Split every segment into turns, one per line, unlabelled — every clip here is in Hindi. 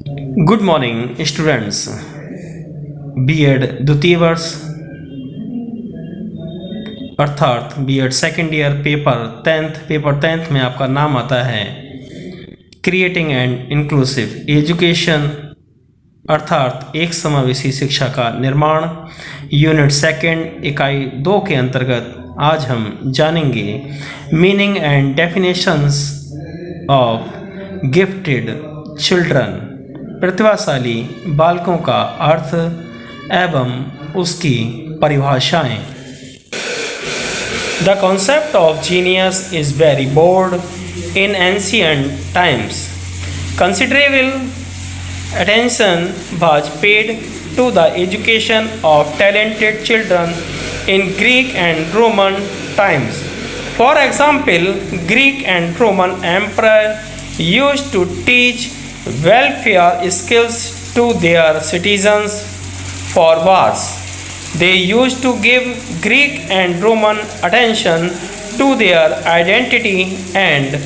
Good morning students. बीएड द्वितीय वर्ष अर्थात BEd second year paper tenth में आपका नाम आता है क्रिएटिंग एंड इंक्लूसिव एजुकेशन अर्थात एक समावेशी शिक्षा का निर्माण। यूनिट सेकेंड इकाई 2 के अंतर्गत आज हम जानेंगे meaning and definitions of gifted children, प्रतिभाशाली बालकों का अर्थ एवं उसकी परिभाषाएं। The concept of genius is very bold in ancient times. Considerable attention was paid to the education of talented children in Greek and Roman times. For example, Greek and Roman emperor used to teach welfare skills to their citizens for wars. They used to give Greek and Roman attention to their identity and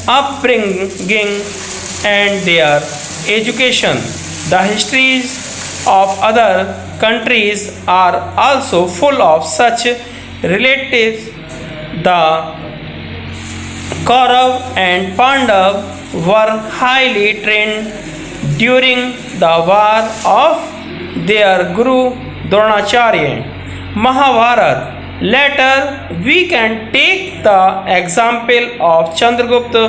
upbringing and their education. The histories of other countries are also full of such relatives. The Kaurav and Pandav were highly trained during the war of their Guru Dronacharya. Mahabharata. Later, we can take the example of Chandragupta,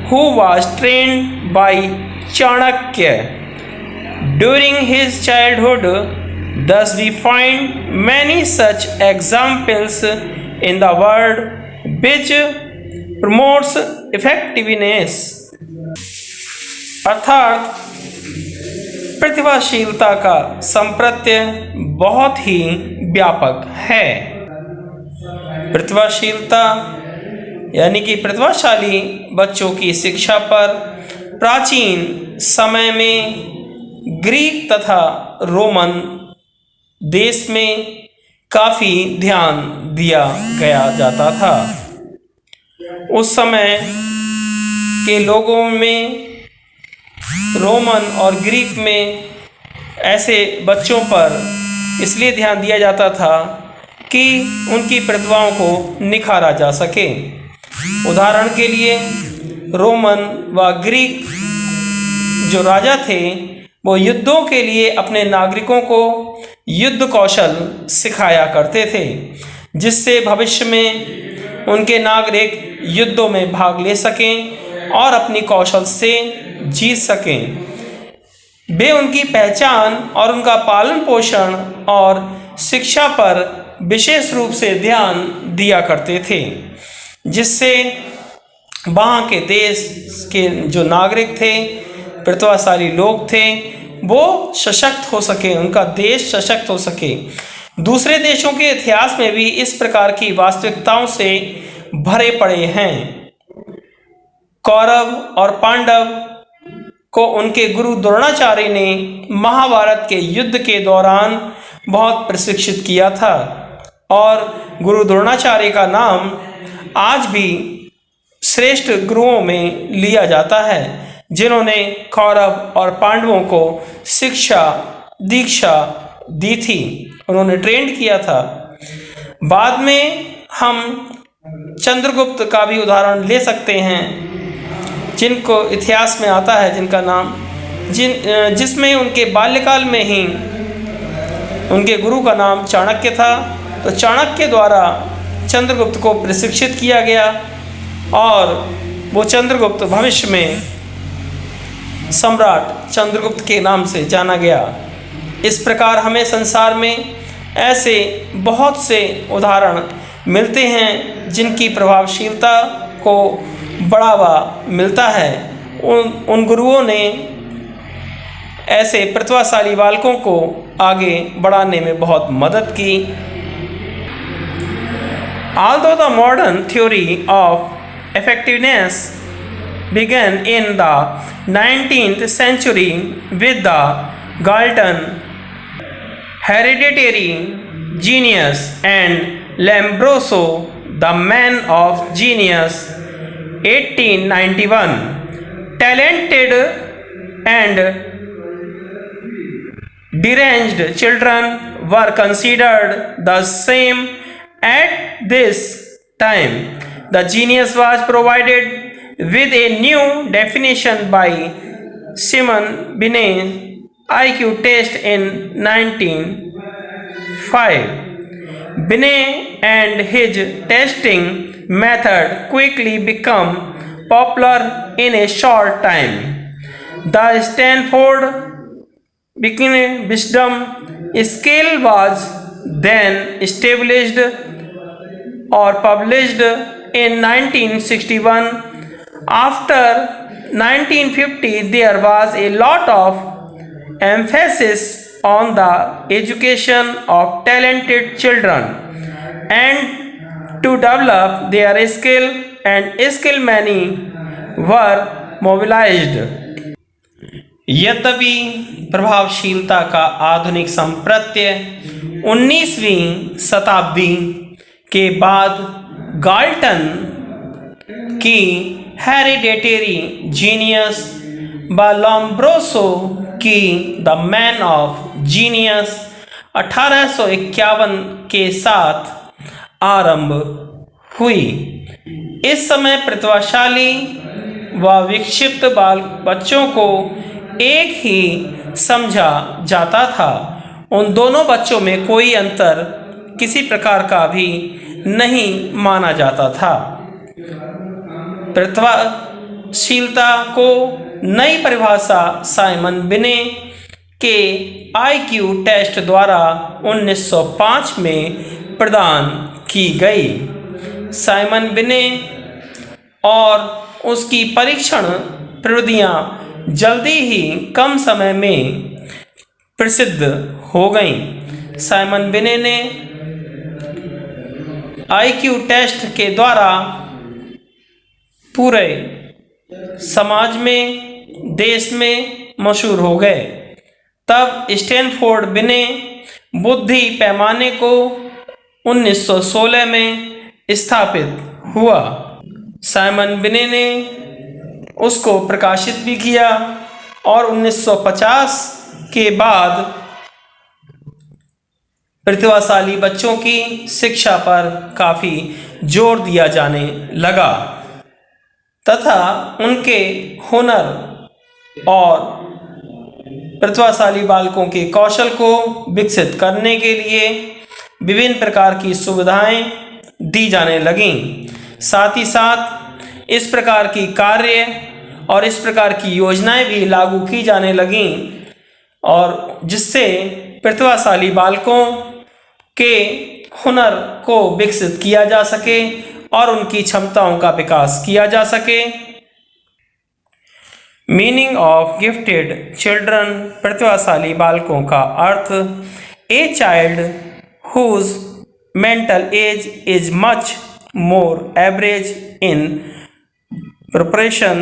who was trained by Chanakya during his childhood. Thus, we find many such examples in the world which promotes effectiveness. अर्थात प्रतिभाशीलता का संप्रत्य बहुत ही व्यापक है। प्रतिभाशीलता यानी कि प्रतिभाशाली बच्चों की शिक्षा पर प्राचीन समय में ग्रीक तथा रोमन देश में काफ़ी ध्यान दिया गया जाता था। उस समय के लोगों में रोमन और ग्रीक में ऐसे बच्चों पर इसलिए ध्यान दिया जाता था कि उनकी प्रतिभाओं को निखारा जा सके। उदाहरण के लिए रोमन व ग्रीक जो राजा थे वो युद्धों के लिए अपने नागरिकों को युद्ध कौशल सिखाया करते थे, जिससे भविष्य में उनके नागरिक युद्धों में भाग ले सकें और अपनी कौशल से जीत सकें। वे उनकी पहचान और उनका पालन पोषण और शिक्षा पर विशेष रूप से ध्यान दिया करते थे, जिससे वहाँ के देश के जो नागरिक थे, प्रतिभाशाली लोग थे, वो सशक्त हो सके, उनका देश सशक्त हो सके। दूसरे देशों के इतिहास में भी इस प्रकार की वास्तविकताओं से भरे पड़े हैं। कौरव और पांडव को उनके गुरु द्रोणाचार्य ने महाभारत के युद्ध के दौरान बहुत प्रशिक्षित किया था और गुरु द्रोणाचार्य का नाम आज भी श्रेष्ठ गुरुओं में लिया जाता है, जिन्होंने कौरव और पांडवों को शिक्षा दीक्षा दी थी, उन्होंने ट्रेंड किया था। बाद में हम चंद्रगुप्त का भी उदाहरण ले सकते हैं, जिनको इतिहास में आता है, जिनका नाम जिसमें उनके बाल्यकाल में ही उनके गुरु का नाम चाणक्य था। तो चाणक्य द्वारा चंद्रगुप्त को प्रशिक्षित किया गया और वो चंद्रगुप्त भविष्य में सम्राट चंद्रगुप्त के नाम से जाना गया। इस प्रकार हमें संसार में ऐसे बहुत से उदाहरण मिलते हैं जिनकी प्रभावशीलता को बढ़ावा मिलता है। उन गुरुओं ने ऐसे प्रतिभाशाली बालकों को आगे बढ़ाने में बहुत मदद की। Although the modern theory of effectiveness began in the 19th century with the Galton hereditary genius and Lombroso, the man of genius, 1891, talented and deranged children were considered the same at this time. The genius was provided with a new definition by Simon Binet's IQ test in 1905. Binet and his testing method quickly became popular in a short time. The Stanford wisdom scale was then established or published in 1961. After 1950, there was a lot of emphasis on the education of talented children and to develop their skill, and skill many were mobilized. यद्यपि प्रभावशीलता का आधुनिक संप्रत्य 19वीं शताब्दी के बाद गाल्टन की हेरिडेटरी जीनियस व लोम्ब्रोसो की द मैन ऑफ जीनियस 1851 के साथ आरंभ हुई। इस समय प्रतिभाशाली व विक्षिप्त बच्चों को एक ही समझा जाता था। उन दोनों बच्चों में कोई अंतर किसी प्रकार का भी नहीं माना जाता था। प्रतिभाशीलता को नई परिभाषा साइमन बिने के IQ टेस्ट द्वारा 1905 में प्रदान की गई। साइमन बिने और उसकी परीक्षण प्रविधियां जल्दी ही कम समय में प्रसिद्ध हो गईं। साइमन बिने ने IQ टेस्ट के द्वारा पूरे समाज में, देश में मशहूर हो गए। तब स्टैनफोर्ड बिने बुद्धि पैमाने को 1916 में स्थापित हुआ। साइमन बिने ने उसको प्रकाशित भी किया और 1950 के बाद प्रतिभाशाली बच्चों की शिक्षा पर काफ़ी जोर दिया जाने लगा तथा उनके हुनर और प्रतिभाशाली बालकों के कौशल को विकसित करने के लिए विभिन्न प्रकार की सुविधाएं दी जाने लगीं। साथ ही साथ इस प्रकार की कार्य और इस प्रकार की योजनाएं भी लागू की जाने लगीं और जिससे प्रतिभाशाली बालकों के हुनर को विकसित किया जा सके और उनकी क्षमताओं का विकास किया जा सके। मीनिंग ऑफ गिफ्टेड चिल्ड्रन, प्रतिभाशाली बालकों का अर्थ a child whose mental age is much more average in proportion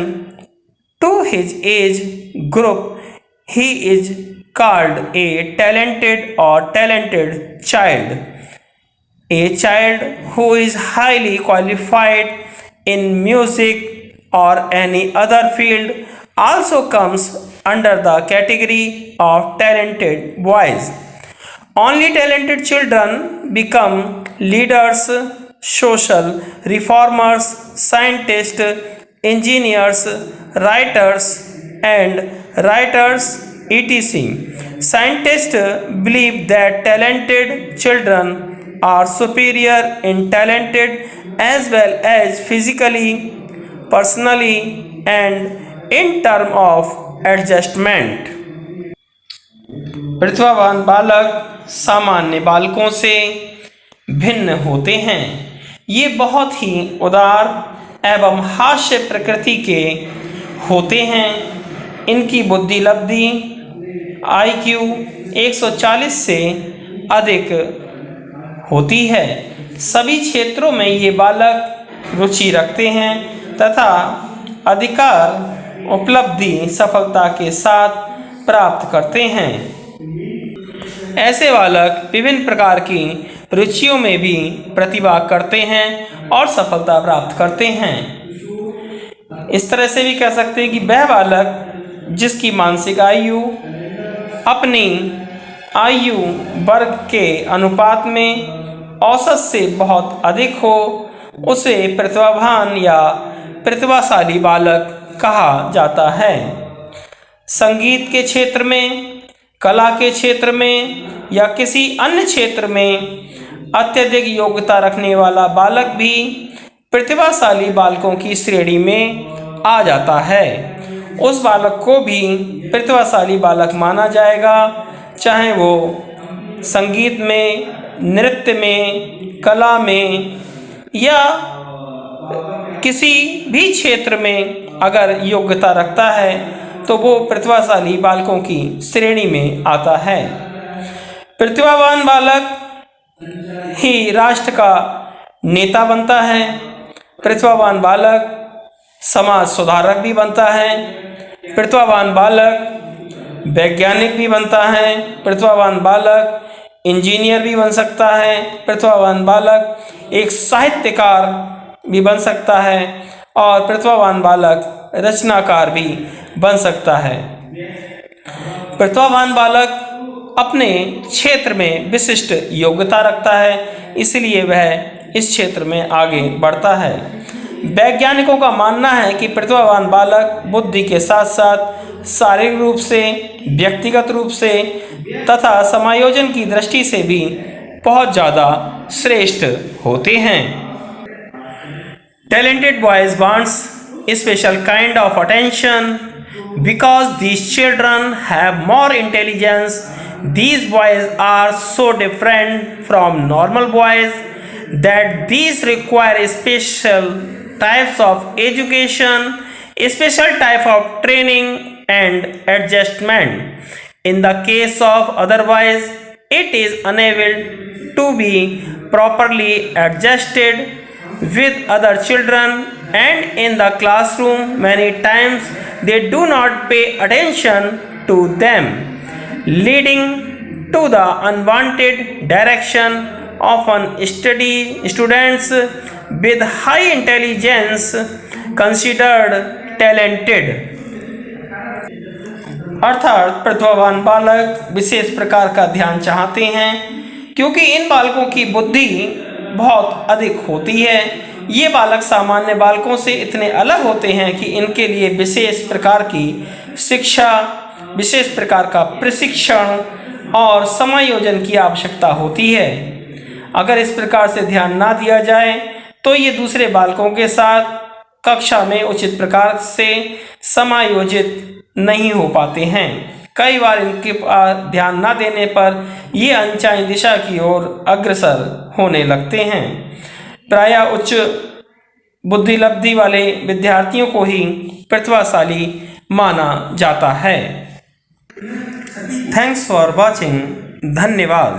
to his age group, he is called a talented or talented child. A child who is highly qualified in music or any other field also comes under the category of talented boys. Only talented children become leaders, social reformers, scientists, engineers, writers, etc. Scientists believe that talented children are superior in talented as well as physically, personally, and in terms of adjustment. प्रतिभावान बालक सामान्य बालकों से भिन्न होते हैं। ये बहुत ही उदार एवं हास्य प्रकृति के होते हैं। इनकी बुद्धि लब्धि IQ 140 से अधिक होती है। सभी क्षेत्रों में ये बालक रुचि रखते हैं तथा अधिकार उपलब्धि सफलता के साथ प्राप्त करते हैं। ऐसे बालक विभिन्न प्रकार की रुचियों में भी प्रतिभा करते हैं और सफलता प्राप्त करते हैं। इस तरह से भी कह सकते हैं कि वह बालक जिसकी मानसिक आयु अपनी आयु वर्ग के अनुपात में औसत से बहुत अधिक हो उसे प्रतिभावान या प्रतिभाशाली बालक कहा जाता है। संगीत के क्षेत्र में, कला के क्षेत्र में या किसी अन्य क्षेत्र में अत्यधिक योग्यता रखने वाला बालक भी प्रतिभाशाली बालकों की श्रेणी में आ जाता है। उस बालक को भी प्रतिभाशाली बालक माना जाएगा, चाहे वो संगीत में, नृत्य में, कला में या किसी भी क्षेत्र में अगर योग्यता रखता है तो वो प्रतिभाशाली बालकों की श्रेणी में आता है। प्रतिभावान बालक ही राष्ट्र का नेता बनता है। प्रतिभावान बालक समाज सुधारक भी बनता है। प्रतिभावान बालक वैज्ञानिक भी बनता है। प्रतिभावान बालक इंजीनियर भी बन सकता है। प्रतिभावान बालक एक साहित्यकार भी बन सकता है और प्रतिभावान बालक रचनाकार भी बन सकता है। प्रतिभावान बालक अपने क्षेत्र में विशिष्ट योग्यता रखता है, इसलिए वह इस क्षेत्र में आगे बढ़ता है। वैज्ञानिकों का मानना है कि प्रतिभावान बालक बुद्धि के साथ साथ शारीरिक रूप से, व्यक्तिगत रूप से तथा समायोजन की दृष्टि से भी बहुत ज़्यादा श्रेष्ठ होते हैं। Talented boys wants a special kind of attention because these children have more intelligence. These boys are so different from normal boys that these require special types of education, a special type of training and adjustment. In the case of otherwise, it is unable to be properly adjusted with other children, and in the classroom many times they do not pay attention to them, leading to the unwanted direction of students with high intelligence considered talented। अर्थात प्रतिभावान बालक विशेष प्रकार का ध्यान चाहते हैं क्योंकि इन बालकों की बुद्धि बहुत अधिक होती है। ये बालक सामान्य बालकों से इतने अलग होते हैं कि इनके लिए विशेष प्रकार की शिक्षा, विशेष प्रकार का प्रशिक्षण और समायोजन की आवश्यकता होती है। अगर इस प्रकार से ध्यान ना दिया जाए तो ये दूसरे बालकों के साथ कक्षा में उचित प्रकार से समायोजित नहीं हो पाते हैं। कई बार इनके ध्यान न देने पर ये अनचाही दिशा की ओर अग्रसर होने लगते हैं। प्रायः उच्च बुद्धिलब्धि वाले विद्यार्थियों को ही प्रतिभाशाली माना जाता है। Thanks for watching. धन्यवाद।